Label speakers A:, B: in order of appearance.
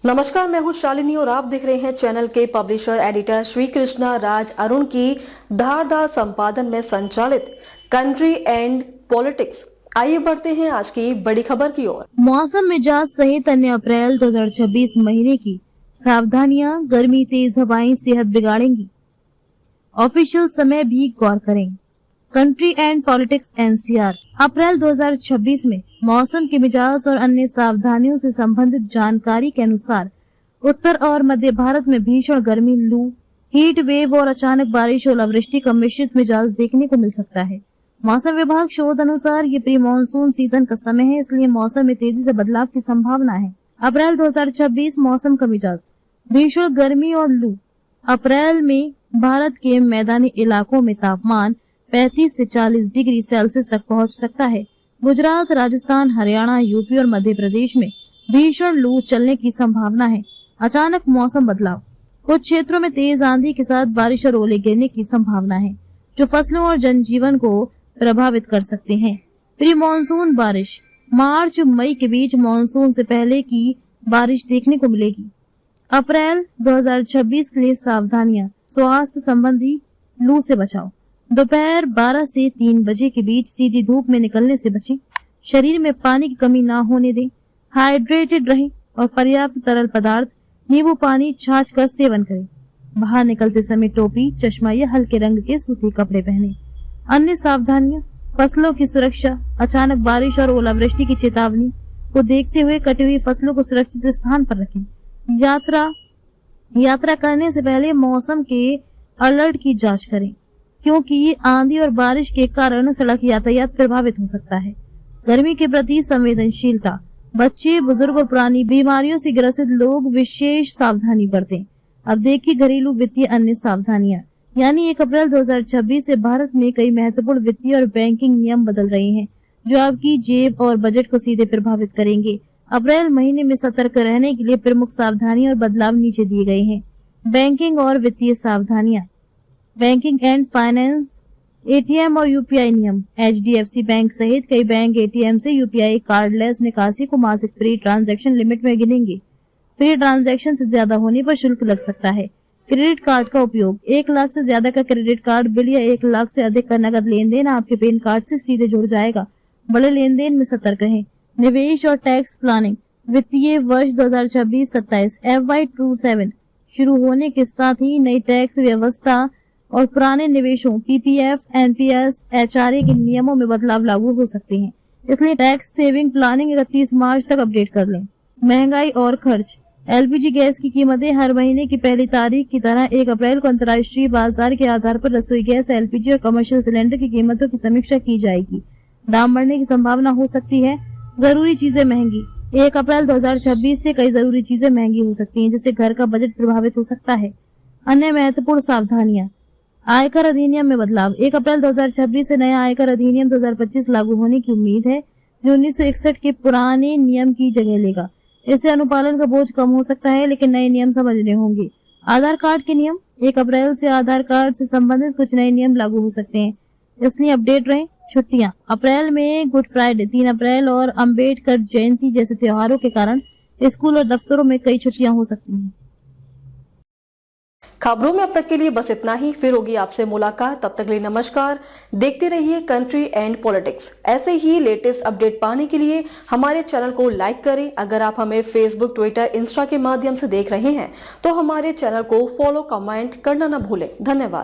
A: नमस्कार, मैं हूँ शालिनी और आप देख रहे हैं चैनल के पब्लिशर एडिटर श्री कृष्णा राज अरुण की धारदार संपादन में संचालित कंट्री एंड पॉलिटिक्स। आइए बढ़ते हैं आज की बड़ी खबर की ओर।
B: मौसम मिजाज सहित अन्य अप्रैल 2026 महीने की सावधानियां। गर्मी, तेज हवाएं सेहत बिगाड़ेंगी। ऑफिशियल समय भी गौर करें। Country and politics NCR. अप्रैल 2026 में मौसम के मिजाज और अन्य सावधानियों से संबंधित जानकारी के अनुसार उत्तर और मध्य भारत में भीषण गर्मी, लू, हीट वेव और अचानक बारिश और ओलावृष्टि का मिश्रित मिजाज देखने को मिल सकता है। मौसम विभाग शोध अनुसार ये प्री मानसून सीजन का समय है, इसलिए मौसम में तेजी से बदलाव की संभावना है। अप्रैल 2026 मौसम का मिजाज। भीषण गर्मी और लू। अप्रैल में भारत के मैदानी इलाकों में तापमान 35 से 40 डिग्री सेल्सियस तक पहुंच सकता है। गुजरात, राजस्थान, हरियाणा, यूपी और मध्य प्रदेश में भीषण लू चलने की संभावना है। अचानक मौसम बदलाव। कुछ क्षेत्रों में तेज आंधी के साथ बारिश और ओले गिरने की संभावना है, जो फसलों और जनजीवन को प्रभावित कर सकते हैं। प्री मानसून बारिश। मार्च मई के बीच मानसून से पहले की बारिश देखने को मिलेगी। अप्रैल 2026 के लिए सावधानियां। स्वास्थ्य संबंधी लू से बचाव। दोपहर 12 से 3 बजे के बीच सीधी धूप में निकलने से बचें। शरीर में पानी की कमी ना होने दें। हाइड्रेटेड रहें और पर्याप्त तरल पदार्थ, नींबू पानी, छाछ का सेवन करें। बाहर निकलते समय टोपी, चश्मा या हल्के रंग के सूती कपड़े पहनें। अन्य सावधानियां। फसलों की सुरक्षा। अचानक बारिश और ओलावृष्टि की चेतावनी को देखते हुए कटी हुई फसलों को सुरक्षित स्थान पर रखें। यात्रा करने से पहले मौसम के अलर्ट की जांच करें, क्योंकि आंधी और बारिश के कारण सड़क यातायात प्रभावित हो सकता है। गर्मी के प्रति संवेदनशीलता। बच्चे, बुजुर्ग और पुरानी बीमारियों से ग्रसित लोग विशेष सावधानी बरतें। अब देखिए घरेलू वित्तीय अन्य सावधानियां। यानी 1 अप्रैल 2026 से भारत में कई महत्वपूर्ण वित्तीय और बैंकिंग नियम बदल रहे हैं, जो आपकी जेब और बजट को सीधे प्रभावित करेंगे। अप्रैल महीने में सतर्क रहने के लिए प्रमुख सावधानियां और बदलाव नीचे दिए गए हैं। बैंकिंग और वित्तीय सावधानियां। Banking and finance. एटीएम और यूपीआई नियम। एचडीएफसी बैंक सहित कई बैंक एटीएम से यूपीआई कार्डलेस निकासी को मासिक फ्री ट्रांजैक्शन लिमिट में गिनेंगे। फ्री ट्रांजैक्शन से ज्यादा होने पर शुल्क लग सकता है। क्रेडिट कार्ड का उपयोग। 1 लाख से ज्यादा का क्रेडिट कार्ड बिल या 1 लाख से अधिक का नगद लेन देन आपके पैन कार्ड से सीधे जुड़ जाएगा। बड़े लेन देन में सतर्क रहें। निवेश और टैक्स प्लानिंग। वित्तीय वर्ष 2026-27 FY27 शुरू होने के साथ ही नई टैक्स व्यवस्था और पुराने निवेशों पीपीएफ, एनपीएस, एचआरए के नियमों में बदलाव लागू हो सकते हैं, इसलिए टैक्स सेविंग प्लानिंग 31 मार्च तक अपडेट कर लें। महंगाई और खर्च। एलपीजी गैस की कीमतें हर महीने की पहली तारीख की तरह 1 अप्रैल को अंतर्राष्ट्रीय बाजार के आधार पर रसोई गैस, एलपीजी और कमर्शियल सिलेंडर की कीमतों की समीक्षा की जाएगी। दाम बढ़ने की संभावना हो सकती है। जरूरी चीजें महंगी। 1 अप्रैल 2026 से कई जरूरी चीजें महंगी हो सकती हैं, जिससे घर का बजट प्रभावित हो सकता है। अन्य महत्वपूर्ण सावधानियां। आयकर अधिनियम में बदलाव। 1 अप्रैल 2026 से नया आयकर अधिनियम 2025 लागू होने की उम्मीद है, जो 1961 के पुराने नियम की जगह लेगा। इससे अनुपालन का बोझ कम हो सकता है, लेकिन नए नियम समझने होंगे। आधार कार्ड के नियम। 1 अप्रैल से आधार कार्ड से संबंधित कुछ नए नियम लागू हो सकते हैं, इसलिए अपडेट रहें। छुट्टियां। अप्रैल में गुड फ्राइडे, 3 अप्रैल और अम्बेडकर जयंती जैसे त्योहारों के कारण स्कूल और दफ्तरों में कई छुट्टियां हो सकती हैं।
A: खबरों में अब तक के लिए बस इतना ही। फिर होगी आपसे मुलाकात, तब तक के लिए नमस्कार। देखते रहिए कंट्री एंड पॉलिटिक्स। ऐसे ही लेटेस्ट अपडेट पाने के लिए हमारे चैनल को लाइक करें। अगर आप हमें फेसबुक, ट्विटर, इंस्टा के माध्यम से देख रहे हैं तो हमारे चैनल को फॉलो, कमेंट करना न भूलें। धन्यवाद।